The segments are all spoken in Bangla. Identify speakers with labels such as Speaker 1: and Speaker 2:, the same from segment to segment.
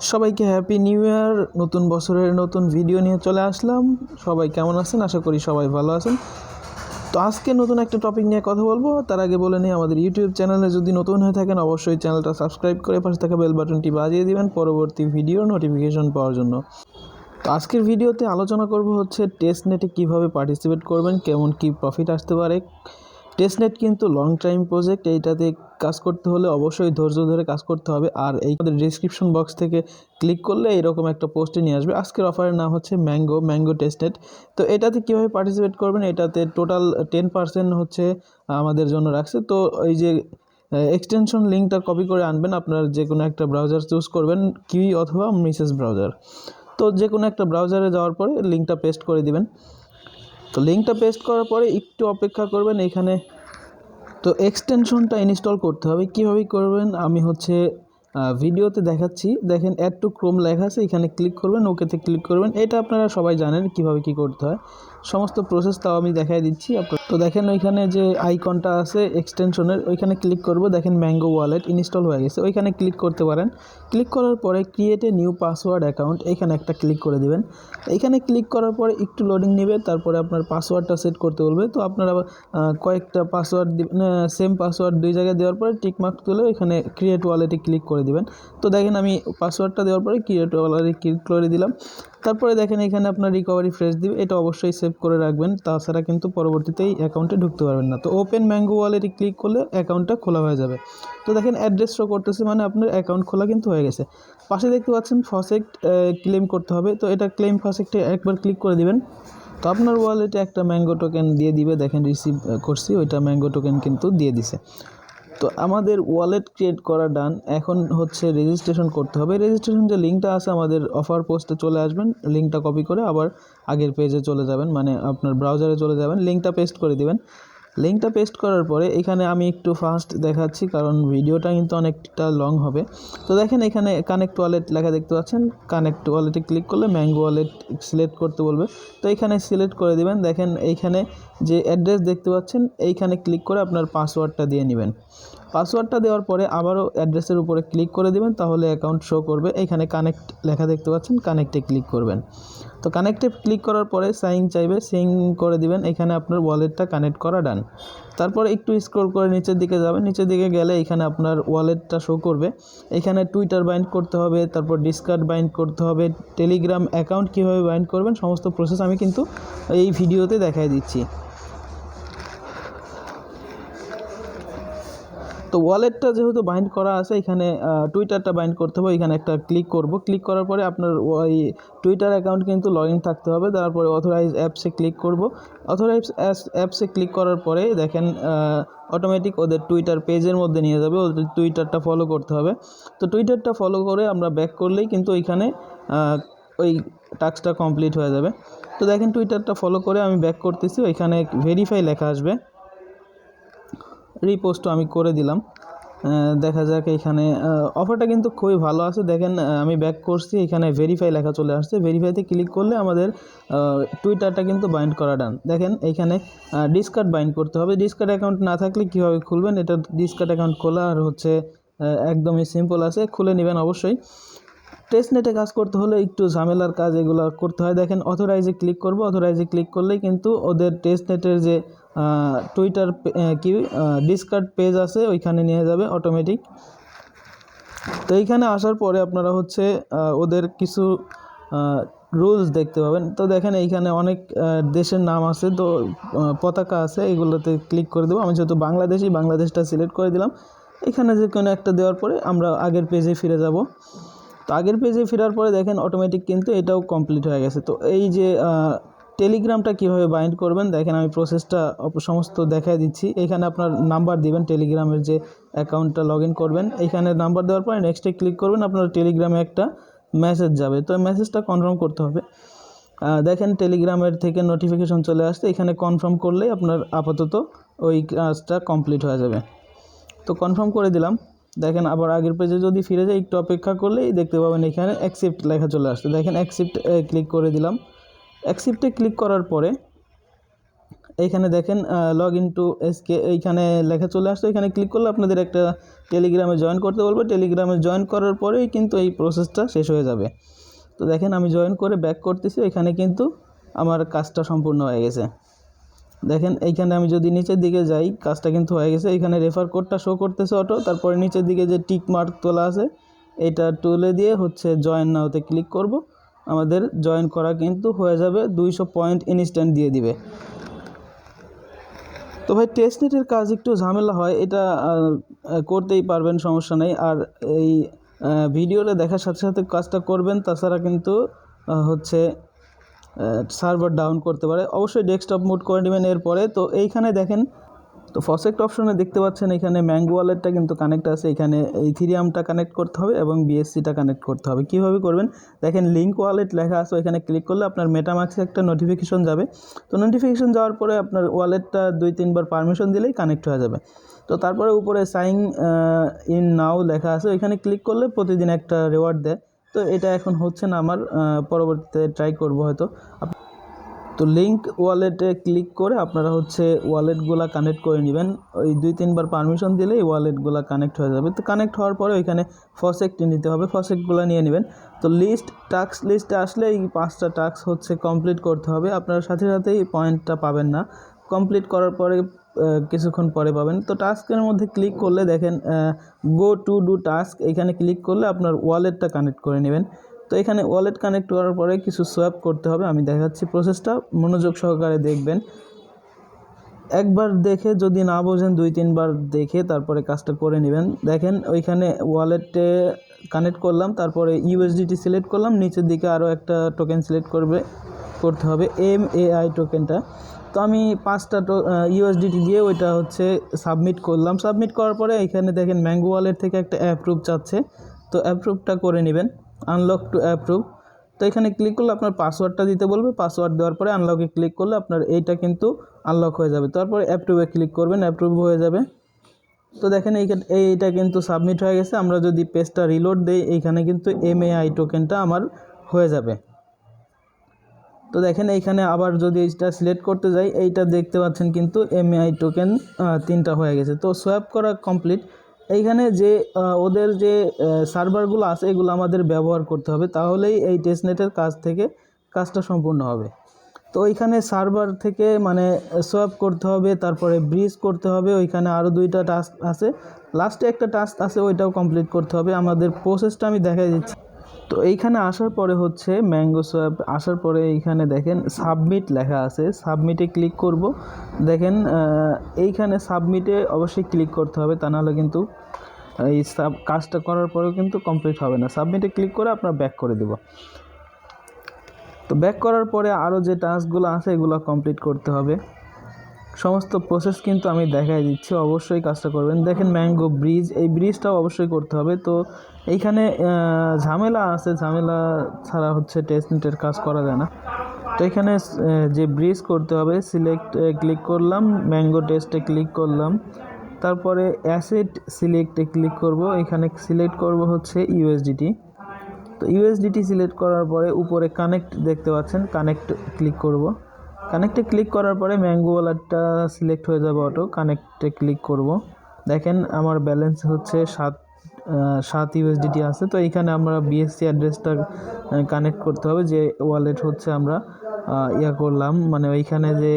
Speaker 1: সবাইকে হ্যাপি নিউ ইয়ার। নতুন বছরের নতুন ভিডিও নিয়ে চলে আসলাম। সবাই কেমন আছেন? আশা করি সবাই ভালো আছেন। তো আজকে নতুন একটা টপিক নিয়ে কথা বলবো। তার আগে বলে নিই, আমাদের ইউটিউব চ্যানেলে যদি নতুন হয়ে থাকেন অবশ্যই চ্যানেলটা সাবস্ক্রাইব করে পাশে থাকা বেল বাটনটি বাজিয়ে দিবেন পরবর্তী ভিডিওর নোটিফিকেশন পাওয়ার জন্য। তো আজকের ভিডিওতে আলোচনা করব হচ্ছে টেস্টনেটে কীভাবে পার্টিসিপেট করবেন, কেমন কী প্রফিট আসতে পারে। টেস্টনেট কিন্তু লং টাইম প্রজেক্ট, এইটাতে কাজ করতে হলে অবশ্যই ধৈর্য ধরে কাজ করতে হবে। আর এই ডিসক্রিপশন বক্স থেকে ক্লিক করলে এরকম একটা পোস্টে নিয়ে আসবে। আজকের অফারের নাম হচ্ছে ম্যাঙ্গো টেস্টনেট। তো এটাতে কীভাবে পার্টিসিপেট করবেন, এটাতে টোটাল 10% হচ্ছে আমাদের জন্য রাখছে। তো এই যে এক্সটেনশন লিঙ্কটা কপি করে আনবেন, আপনার যে কোনো একটা ব্রাউজার চুজ করবেন, কিউই অথবা মিসেস ব্রাউজার। তো যে কোনো একটা ব্রাউজারে যাওয়ার পরে লিঙ্কটা পেস্ট করে দিবেন। তো লিঙ্কটা পেস্ট করার পরে একটু অপেক্ষা করবেন। এখানে তো এক্সটেনশনটা ইনস্টল করতে হবে। কীভাবে করবেন আমি হচ্ছে ভিডিওতে দেখাচ্ছি। দেখেন অ্যাড টু ক্রোম লেখা আছে, এখানে ক্লিক করবেন, ওকেতে ক্লিক করবেন। এটা আপনারা সবাই জানেন কীভাবে কী করতে হয়, সমস্ত প্রসেস তাও আমি দেখাই দিচ্ছি আপনার। তো দেখেন ওইখানে যে আইকনটা আছে এক্সটেনশনের, ওইখানে ক্লিক করব। দেখেন ম্যাঙ্গো ওয়ালেট ইনস্টল হয়ে গেছে, ওইখানে ক্লিক করতে পারেন। ক্লিক করার পরে create a new password account, এখানে একটা ক্লিক করে দিবেন। এইখানে ক্লিক করার পরে একটু লোডিং নেবে, তারপরে আপনার পাসওয়ার্ডটা সেট করতে বলবে। তো আপনারা কয়েকটা পাসওয়ার্ড দিবেন, সেম পাসওয়ার্ড দুই জায়গায় দেওয়ার পরে টিকমার্ক তুলে এখানে ক্রিয়েট ওয়ালেটে ক্লিক করে দিবেন। তো দেখেন আমি পাসওয়ার্ডটা দেওয়ার পরে ক্রিয়েট ওয়ালেটে ক্লিক করে দিলাম। তারপরে দেখেন এখানে আপনার রিকভারি ফ্রেশ দিবে, এটা অবশ্যই সেভ করে রাখবেন, তাছাড়া কিন্তু পরবর্তীতে এই অ্যাকাউন্টে ঢুকতে পারবেন না। তো ওপেন ম্যাঙ্গো ওয়ালেটে ক্লিক করলে অ্যাকাউন্টটা খোলা হয়ে যাবে। তো দেখেন অ্যাড্রেস শো করতেছে, মানে আপনার অ্যাকাউন্ট খোলা কিন্তু হয়ে গেছে। পাশে দেখতে পাচ্ছেন ফসেক্ট ক্লেম করতে হবে। তো এটা ক্লেম ফসেক্টে একবার ক্লিক করে দিবেন। তো আপনার ওয়ালেটে একটা ম্যাঙ্গো টোকেন দিয়ে দিবে। দেখেন রিসিভ করছি, ওইটা ম্যাঙ্গো টোকেন কিন্তু দিয়ে দিছে। তো আমাদের ওয়ালেট ক্রিয়েট করা ডান। এখন হচ্ছে রেজিস্ট্রেশন করতে হবে। রেজিস্ট্রেশন যে লিঙ্কটা আছে আমাদের অফার পোস্টে চলে আসবেন, লিঙ্কটা কপি করে আবার আগের পেজে চলে যাবেন, মানে আপনার ব্রাউজারে চলে যাবেন, লিঙ্কটা পেস্ট করে দিবেন। লিঙ্কটা পেস্ট করার পরে এখানে আমি একটু ফাস্ট দেখাচ্ছি কারণ ভিডিওটা কিন্তু অনেকটা লং হবে। তো দেখেন এখানে কানেক্ট ওয়ালেট লেখা দেখতে পাচ্ছেন, কানেক্ট ওয়ালেটে ক্লিক করলে ম্যাঙ্গো ওয়ালেট সিলেক্ট করতে বলবে। তো এখানে সিলেক্ট করে দিবেন। দেখেন এইখানে যে অ্যাড্রেস দেখতে পাচ্ছেন, এইখানে ক্লিক করে আপনার পাসওয়ার্ডটা দিয়ে নেবেন। পাসওয়ার্ডটা দেওয়ার পরে আবারও অ্যাড্রেসের উপরে ক্লিক করে দিবেন, তাহলে অ্যাকাউন্ট শো করবে। এইখানে কানেক্ট লেখা দেখতে পাচ্ছেন, কানেক্টে ক্লিক করবেন। তো কানেক্টে ক্লিক করার পরে সাইন চাইবে, সিং করে দিবেন। এখানে আপনার ওয়ালেটটা কানেক্ট করা ডান। তারপরে একটু স্ক্রল করে নিচের দিকে যাবেন, নিচের দিকে গেলে এখানে আপনার ওয়ালেটটা শো করবে। এখানে টুইটার বাইন্ড করতে হবে, তারপর ডিসকার্ড বাইন্ড করতে হবে, টেলিগ্রাম অ্যাকাউন্ট কীভাবে বাইন্ড করবেন সমস্ত প্রসেস আমি কিন্তু এই ভিডিওতে দেখাই দিচ্ছি। তো ওয়ালেটটা যেহেতু বাইন্ড করা আছে, এখানে টুইটারটা বাইন্ড করতে হবে। এখানে একটা ক্লিক করব, ক্লিক করার পরে আপনার ওই টুইটার অ্যাকাউন্ট কিন্তু লগ ইন থাকতে হবে। তারপরে অথরাইজ অ্যাপসে ক্লিক করব। অথরাইজ অ্যাপসে ক্লিক করার পরে দেখেন অটোমেটিক ওদের টুইটার পেজের মধ্যে নিয়ে যাবে, ওদের টুইটারটা ফলো করতে হবে। তো টুইটারটা ফলো করে আমরা ব্যাক করলেই কিন্তু ওইখানে ওই টাস্কটা কমপ্লিট হয়ে যাবে। তো দেখেন টুইটারটা ফলো করে আমি ব্যাক করতেছি, ওইখানে ভেরিফাই লেখা আসবে, রিপোস্টও আমি করে দিলাম। দেখা যাক এখানে অফারটা কিন্তু খুবই ভালো আছে। দেখেন আমি ব্যাক করছি, এখানে ভেরিফাই লেখা চলে আসছে। ভেরিফাইতে ক্লিক করলে আমাদের টুইটারটা কিন্তু বাইন্ড করা ডান। দেখেন এইখানে ডিসকার্ড বাইন্ড করতে হবে। ডিসকার্ড অ্যাকাউন্ট না থাকলে কীভাবে খুলবেন, এটা ডিসকার্ড অ্যাকাউন্ট খোলা আর হচ্ছে একদমই সিম্পল আছে, খুলে নেবেন অবশ্যই। টেস্টনেটে কাজ করতে হলে একটু ঝামেলার কাজ এগুলো করতে হয়। দেখেন অথরাইজে ক্লিক করব, অথরাইজে ক্লিক করলেই কিন্তু ওদের টেস্টনেটের যে টুইটার কি ডিসকার্ড পেজ আছে ওইখানে নিয়ে যাবে অটোমেটিক। তো এইখানে আসার পরে আপনারা হচ্ছে ওদের কিছু রুলস দেখতে পাবেন। তো দেখেন এইখানে অনেক দেশের নাম আছে, তো পতাকা আছে, এগুলোতে ক্লিক করে দেবো। আমি যেহেতু বাংলাদেশটা সিলেক্ট করে দিলাম। এখানে যে কোনো একটা দেওয়ার পরে আমরা আগের পেজে ফিরে যাব। তো আগের পেজে ফেরার পরে দেখেন অটোমেটিক কিন্তু এটাও কমপ্লিট হয়ে গেছে। তো এই যে টেলিগ্রামটা কীভাবে বাইন্ড করবেন, দেখেন আমি প্রসেসটা সমস্ত দেখাই দিচ্ছি। এখানে আপনার নাম্বার দিবেন, টেলিগ্রামের যে অ্যাকাউন্টটা লগ ইন করবেন, এইখানে নাম্বার দেওয়ার পরে নেক্সটে ক্লিক করবেন, আপনার টেলিগ্রামে একটা মেসেজ যাবে। তো মেসেজটা কনফার্ম করতে হবে। দেখেন টেলিগ্রামের থেকে নোটিফিকেশন চলে আসছে, এখানে কনফার্ম করলেই আপনার আপাতত ওই কাজটা কমপ্লিট হয়ে যাবে। তো কনফার্ম করে দিলাম। দেখেন আবার আগের পেজে যদি ফিরে যাই, একটু অপেক্ষা করলেই দেখতে পাবেন এখানে অ্যাকসেপ্ট লেখা চলে আসছে। দেখেন অ্যাকসেপ্ট ক্লিক করে দিলাম। অ্যাকসেপ্টে ক্লিক করার পরে এইখানে দেখেন লগ ইন টু এসকে এইখানে লেখা চলে আসছে। এখানে ক্লিক করলে আপনাদের একটা টেলিগ্রামে জয়েন করতে বলবো। টেলিগ্রামে জয়েন করার পরেই কিন্তু এই প্রসেসটা শেষ হয়ে যাবে। তো দেখেন আমি জয়েন করে ব্যাক করতেছি, এখানে কিন্তু আমার কাজটা সম্পূর্ণ হয়ে গেছে। দেখেন এইখানে আমি যদি নিচের দিকে যাই, কাজটা কিন্তু হয়ে গেছে। এখানে রেফার কোডটা শো করতেছে অটো, তারপরে নিচের দিকে যে টিক মার্ক তোলা আছে এটা তুলে দিয়ে হচ্ছে জয়েন নাওতে ক্লিক করব। আমাদের জয়েন করা কিন্তু হয়ে যাবে, 200 পয়েন্ট ইনস্ট্যান্ট দিয়ে দিবে। তো ভাই টেস্টনেটের কাজ একটু ঝামেলা হয়, এটা করতেই পারবেন, সমস্যা নেই। আর এই ভিডিওটা দেখার সাথে সাথে কাজটা করবেন, তাছাড়া কিন্তু হচ্ছে সার্ভার ডাউন করতে পারে। অবশ্যই ডেস্কটপ মোড করে নেবেন এরপরে। তো এইখানে দেখেন, তো ফসেক্ট অপশনে দেখতে পাচ্ছেন এখানে ম্যাঙ্গো ওয়ালেটটা কিন্তু কানেক্ট আছে। এখানে ইথিরিয়ামটা কানেক্ট করতে হবে এবং বিএসসিটা কানেক্ট করতে হবে। কীভাবে করবেন দেখেন, লিঙ্ক ওয়ালেট লেখা আছে, এখানে ক্লিক করলে আপনার মেটামাক্সে একটা নোটিফিকেশন যাবে। তো নোটিফিকেশন যাওয়ার পরে আপনার ওয়ালেটটা 2-3 বার পারমিশন দিলেই কানেক্ট হয়ে যাবে। তো তারপরে উপরে সাইন ইন নাও লেখা আছে, এখানে ক্লিক করলে প্রতিদিন একটা রিওয়ার্ড দেয়। তো এটা এখন হচ্ছে না আমার, পরবর্তীতে ট্রাই করব হয়তো। তো লিঙ্ক ওয়ালেটে ক্লিক করে আপনারা হচ্ছে ওয়ালেটগুলো কানেক্ট করে নেবেন। ওই 2-3 বার পারমিশন দিলেই ওয়ালেটগুলো কানেক্ট হয়ে যাবে। তো কানেক্ট হওয়ার পরে ওইখানে ফসেক্ট নিতে হবে, ফসেক্টগুলো নিয়ে নেবেন। তো টাস্ক লিস্টে আসলে এই 5টা টাস্ক হচ্ছে কমপ্লিট করতে হবে। আপনার সাথে সাথেই পয়েন্টটা পাবেন না, কমপ্লিট করার পরে কিছুক্ষণ পরে পাবেন। তো টাস্কের মধ্যে ক্লিক করলে দেখেন গো টু ডু টাস্ক, এখানে ক্লিক করলে আপনার ওয়ালেটটা কানেক্ট করে নেবেন। তো এখানে ওয়ালেট কানেক্ট করার পরে কিছু সোয়াপ করতে হবে, আমি দেখাচ্ছি প্রসেসটা, মনোযোগ সহকারে দেখবেন। একবার দেখে যদি না বোঝেন 2-3 বার দেখে তারপরে কাজটা করে নেবেন। দেখেন ওইখানে ওয়ালেটে কানেক্ট করলাম, তারপরে ইউএসডিটি সিলেক্ট করলাম, নিচের দিকে আরও একটা টোকেন সিলেক্ট করতে হবে MAI টোকেনটা। তো আমি 5টা ইউএসডিটি দিয়ে ওইটা হচ্ছে সাবমিট করলাম। সাবমিট করার পরে এখানে দেখেন ম্যাঙ্গো ওয়ালেট থেকে একটা অ্যাপ্রুভ চাচ্ছে, তো অ্যাপ্রুভটা করে নেবেন, আনলক টু অ্যাপ্রুভ। তো এখানে ক্লিক করলে আপনার পাসওয়ার্ডটা দিতে বলবে, পাসওয়ার্ড দেওয়ার পরে আনলকে ক্লিক করলে আপনার এইটা কিন্তু আনলক হয়ে যাবে। তারপরে অ্যাপ্রুভে ক্লিক করবেন, অ্যাপ্রুভ হয়ে যাবে। তো দেখেন এইটা কিন্তু সাবমিট হয়ে গেছে। আমরা যদি পেজটা রিলোড দেই, এইখানে কিন্তু MAI টোকেনটা আমার হয়ে যাবে। তো দেখেন এইখানে আবার যদি এইটা সিলেক্ট করতে যাই, এইটা দেখতে পাচ্ছেন কিন্তু MAI টোকেন 3টা হয়ে গেছে। তো সোয়াপ করা কমপ্লিট। এইখানে যে ওদের যে সার্ভারগুলো আছে এগুলো আমাদের ব্যবহার করতে হবে, তাহলেই এই টেস্টনেটের কাজটা সম্পূর্ণ হবে। তো ওইখানে সার্ভার থেকে মানে সোয়াপ করতে হবে, তারপরে ব্রিজ করতে হবে। ওইখানে আরও 2টা টাস্ক আছে, লাস্টে একটা টাস্ক আছে, ওইটাও কমপ্লিট করতে হবে। আমাদের প্রসেসটা আমি দেখাই দিচ্ছি। তো এইখানে আসার পরে হচ্ছে ম্যাঙ্গো সোয়াপ আসার পরে এইখানে দেখেন সাবমিট লেখা আছে, সাবমিটে ক্লিক করব। দেখেন এইখানে সাবমিটে অবশ্যই ক্লিক করতে হবে, তা নাহলে কিন্তু এই কাজটা করার পরেও কিন্তু কমপ্লিট হবে না। সাবমিটে ক্লিক করে আপনার ব্যাক করে দেব। তো ব্যাক করার পরে আরও যে টাস্কগুলো আছে এগুলো কমপ্লিট করতে হবে। সমস্ত প্রসেস কিন্তু আমি দেখাই দিচ্ছি, অবশ্যই কাজটা করবেন। দেখেন ম্যাঙ্গো ব্রিজ, এই ব্রিজটাও অবশ্যই করতে হবে। তো এইখানে ঝামেলা আছে, ঝামেলা ছাড়া হচ্ছে টেস্টনেটের কাজ করা যায় না। তো এখানে যে ব্রিজ করতে হবে, সিলেক্ট ক্লিক করলাম, ম্যাঙ্গো টেস্টে ক্লিক করলাম, তারপরে অ্যাসেট সিলেক্টে ক্লিক করব। এখানে সিলেক্ট করব হচ্ছে ইউএসডিটি। তো ইউএসডিটি সিলেক্ট করার পরে উপরে কানেক্ট দেখতে পাচ্ছেন, কানেক্ট ক্লিক করব। কানেক্টে ক্লিক করার পরে ম্যাঙ্গো ওয়ালেটটা সিলেক্ট হয়ে যাবে অটো, কানেক্টে ক্লিক করব। দেখেন আমার ব্যালেন্স হচ্ছে 7 ইউএসডিটি আছে। তো এইখানে আমরা বিএসসি অ্যাড্রেসটা কানেক্ট করতে হবে, যে ওয়ালেট হচ্ছে আমরা করলাম, মানে ওইখানে যে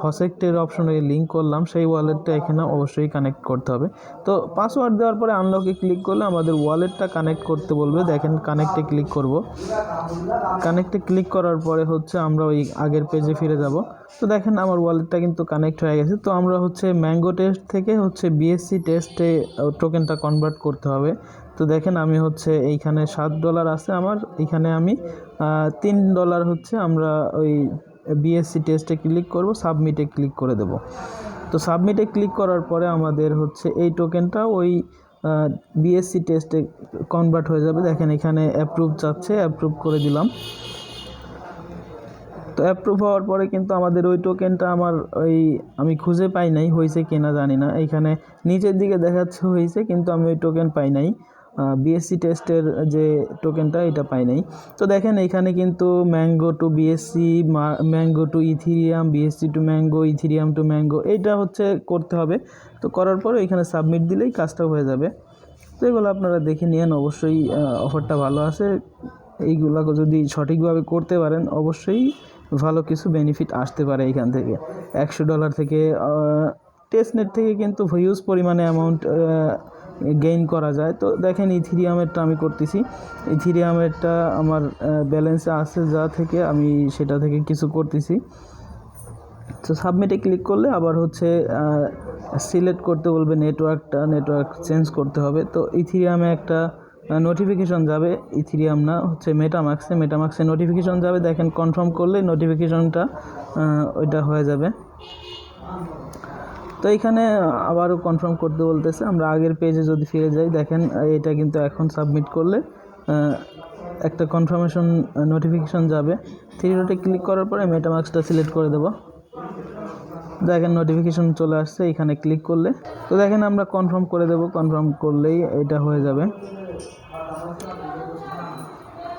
Speaker 1: ফসেক্টের অপশনে লিঙ্ক করলাম সেই ওয়ালেটটা এখানে অবশ্যই কানেক্ট করতে হবে। তো পাসওয়ার্ড দেওয়ার পরে আনলকে ক্লিক করলে আমাদের ওয়ালেটটা কানেক্ট করতে বলবে। দেখেন কানেক্টে ক্লিক করব। কানেক্টে ক্লিক করার পরে হচ্ছে আমরা ওই আগের পেজে ফিরে যাব। তো দেখেন আমার ওয়ালেটটা কিন্তু কানেক্ট হয়ে গেছে। তো আমরা হচ্ছে ম্যাঙ্গো টেস্ট থেকে হচ্ছে বিএসসি টেস্টে টোকেনটা কনভার্ট করতে হবে। তো দেখেন আমি হচ্ছে এইখানে $7 আছে আমার, এখানে আমি $3 হচ্ছে আমরা ওই বিএসসি টেস্টে ক্লিক করব, সাবমিটে ক্লিক করে দেব। তো সাবমিটে ক্লিক করার পরে আমাদের হচ্ছে এই টোকেনটা ওই বিএসসি টেস্টে কনভার্ট হয়ে যাবে। দেখেন এখানে অ্যাপ্রুভ চাচ্ছে, অ্যাপ্রুভ করে দিলাম। তো অ্যাপ্রুভ হওয়ার পরে কিন্তু আমাদের ওই টোকেনটা আমি খুঁজে পাই নাই, হয়েছে কিনা জানি না। এইখানে নিচের দিকে দেখাচ্ছে হয়েছে, কিন্তু আমি ওই টোকেন পাই নাই। বিএসসি টেস্টের যে টোকেনটা এটা পাই নাই। তো দেখেন এইখানে কিন্তু mango to BSC, mango to Ethereum, BSC to mango, Ethereum to mango, এইটা হচ্ছে করতে হবে। তো করার পরে এখানে সাবমিট দিলেই কাজটা হয়ে যাবে। তো এগুলো আপনারা দেখে নিন, অবশ্যই অফারটা ভালো আছে। এইগুলো যদি সঠিকভাবে করতে পারেন অবশ্যই ভালো কিছু বেনিফিট আসতে পারে এইখান থেকে। $100 থেকে টেস্টনেট থেকে কিন্তু হিউজ পরিমাণে অ্যামাউন্ট গেইন করা যায়। তো দেখেন ইথিরিয়ামেরটা আমি করতেছি, ইথিরিয়ামেরটা আমার ব্যালেন্সে আছে যা থেকে আমি সেটা থেকে কিছু করতেছি। তো সাবমিটে ক্লিক করলে আবার হচ্ছে সিলেক্ট করতে বলবে নেটওয়ার্ক চেঞ্জ করতে হবে। তো ইথিরিয়ামে একটা নোটিফিকেশন যাবে, ইথিরিয়াম না হচ্ছে মেটামাক্সে নোটিফিকেশন যাবে। দেখেন কনফার্ম করলে নোটিফিকেশনটা ওইটা হয়ে যাবে। তো এইখানে আবারও কনফার্ম করতে বলতেছে। আমরা আগের পেজে যদি ফিরে যাই, দেখেন এটা কিন্তু এখন সাবমিট করলে একটা কনফার্মেশন নোটিফিকেশন যাবে। 3 ডটে ক্লিক করার পরে মেটামাক্সটা সিলেক্ট করে দেব। দেখেন নোটিফিকেশন চলে আসছে এখানে ক্লিক করলে। তো দেখেন আমরা কনফার্ম করে দেব, কনফার্ম করলেই এটা হয়ে যাবে।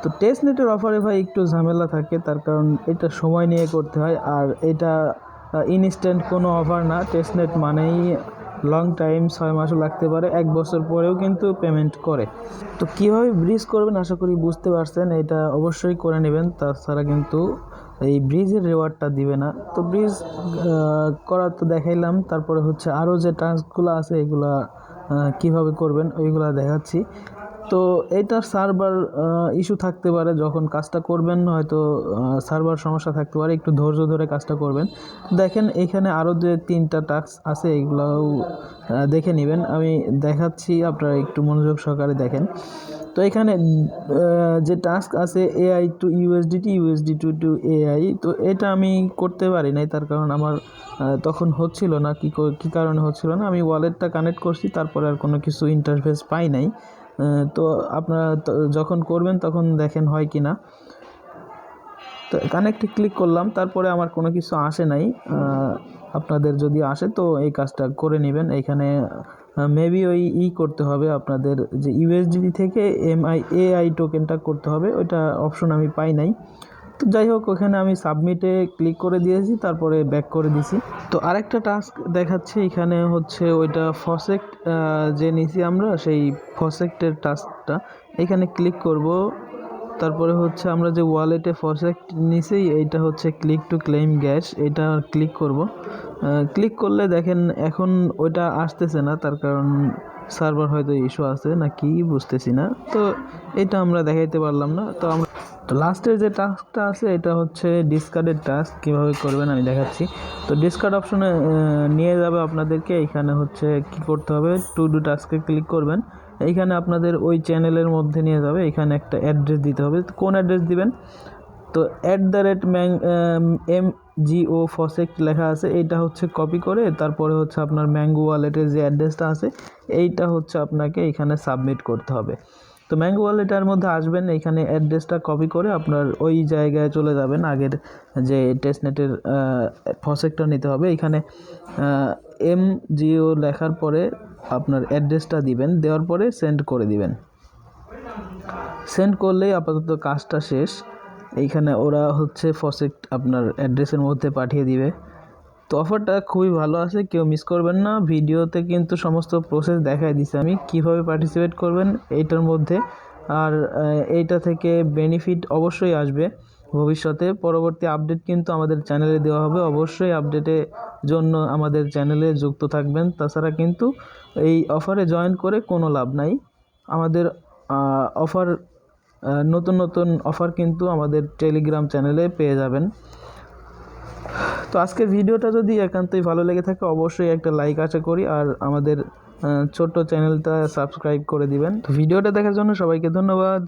Speaker 1: তো টেস্টনেটের অফারে ভাই একটু ঝামেলা থাকে, তার কারণ এটা সময় নিয়ে করতে হয়, আর এটা ইনস্ট্যান্ট কোনো অফার না। টেস্টনেট মানেই লং টাইম, 6 মাসও লাগতে পারে, 1 বছর পরেও কিন্তু পেমেন্ট করে। তো কীভাবে ব্রিজ করবেন আশা করি বুঝতে পারছেন, এটা অবশ্যই করে নেবেন, তাছাড়া কিন্তু এই ব্রিজের রিওয়ার্ডটা দিবে না। তো ব্রিজ করা তো দেখাইলাম, তারপরে হচ্ছে আরও যে টাস্কগুলো আছে এগুলা কীভাবে করবেন ওইগুলা দেখাচ্ছি। তো এইটার সার্ভার ইস্যু থাকতে পারে, যখন কাজটা করবেন হয়তো সার্ভার সমস্যা থাকতে পারে, একটু ধৈর্য ধরে কাজটা করবেন। দেখেন এখানে আরও যে 3টা টাস্ক আছে এগুলোও দেখে নেবেন, আমি দেখাচ্ছি, আপনারা একটু মনোযোগ সহকারে দেখেন। তো এখানে যে টাস্ক আছে AI to USDT, USDT to AI, তো এটা আমি করতে পারি নাই, তার কারণ আমার তখন হচ্ছিল না। কী কারণে হচ্ছিল না, আমি ওয়ালেটটা কানেক্ট করছি, তারপরে আর কোনো কিছু ইন্টারফেস পাই নাই। তো আপনারা যখন করবেন তখন দেখেন হয় কি না। তো কানেক্টে ক্লিক করলাম, তারপরে আমার কোনো কিছু আসে নাই। আপনাদের যদি আসে তো এই কাজটা করে নেবেন। এইখানে মেবি ওই করতে হবে আপনাদের, যে ইউএসডিটি থেকে এআই টোকেনটা করতে হবে, ওইটা অপশন আমি পাই নাই। তো যাই হোক, ওখানে আমি সাবমিটে ক্লিক করে দিয়েছি, তারপরে ব্যাক করে দিছি। তো আরেকটা টাস্ক দেখাচ্ছে এখানে হচ্ছে ওইটা ফসেক্ট যে নিছি আমরা, সেই ফসেক্টের টাস্কটা এখানে ক্লিক করব। তারপরে হচ্ছে আমরা যে ওয়ালেটে ফসেক্ট নিছি এইটা হচ্ছে ক্লিক টু ক্লেম গ্যাস, এটা ক্লিক করব। ক্লিক করলে দেখেন এখন ওইটা আসতেছে না, তার কারণ সার্ভার হয়তো ইস্যু আছে না কি বুঝতেছি না। তো এটা আমরা দেখাইতে পারলাম না। তো লাস্টের যে টাস্কটা আছে এটা হচ্ছে ডিসকার্ডের টাস্ক, কীভাবে করবেন আমি দেখাচ্ছি। তো ডিসকার্ড অপশনে নিয়ে যাবে আপনাদেরকে, এইখানে হচ্ছে কি করতে হবে, টু ডু টাস্কে ক্লিক করবেন। এইখানে আপনাদের ওই চ্যানেলের মধ্যে নিয়ে যাবে, এখানে একটা অ্যাড্রেস দিতে হবে। কোন অ্যাড্রেস দিবেন, তো @MGO ফসেক্ট লেখা আছে, এইটা হচ্ছে কপি করে তারপরে হচ্ছে আপনার ম্যাঙ্গো ওয়ালেটের যে অ্যাড্রেসটা আছে এইটা হচ্ছে আপনাকে এখানে সাবমিট করতে হবে। তো ম্যাঙ্গো ওয়ালেটের মধ্যে আসবেন, এইখানে অ্যাড্রেসটা কপি করে আপনার ওই জায়গায় চলে যাবেন, আগের যে টেস্টনেটের ফসেক্টটা নিতে হবে। এখানে MGO লেখার পরে আপনার অ্যাড্রেসটা দিবেন, দেওয়ার পরে সেন্ড করে দিবেন। সেন্ড করলেই আপাতত কাজটা শেষ। এইখানে ওরা হচ্ছে ফসেক্ট আপনার অ্যাড্রেসের মধ্যে পাঠিয়ে দিবে। তো অফারটা খুবই ভালো আছে, কেউ মিস করবেন না। ভিডিওতে কিন্তু সমস্ত প্রসেস দেখাই দিছি আমি, কিভাবে পার্টিসিপেট করবেন এইটার মধ্যে। আর এইটা থেকে বেনিফিট অবশ্যই আসবে ভবিষ্যতে। পরবর্তী আপডেট কিন্তু আমাদের চ্যানেলে দেওয়া হবে, অবশ্যই আপডেটের জন্য আমাদের চ্যানেলে যুক্ত থাকবেন। তাছাড়া কিন্তু এই অফারে জয়েন করে কোনো লাভ নাই। আমাদের অফার নতুন অফার কিন্তু আমাদের টেলিগ্রাম চ্যানেলে পেয়ে যাবেন। তো আজকের ভিডিওটা যদি একান্তই ভালো লেগে থাকে অবশ্যই একটা লাইক আশা করি, আর আমাদের ছোট্ট চ্যানেলটা সাবস্ক্রাইব করে দিবেন। তো ভিডিওটা দেখার জন্য সবাইকে ধন্যবাদ।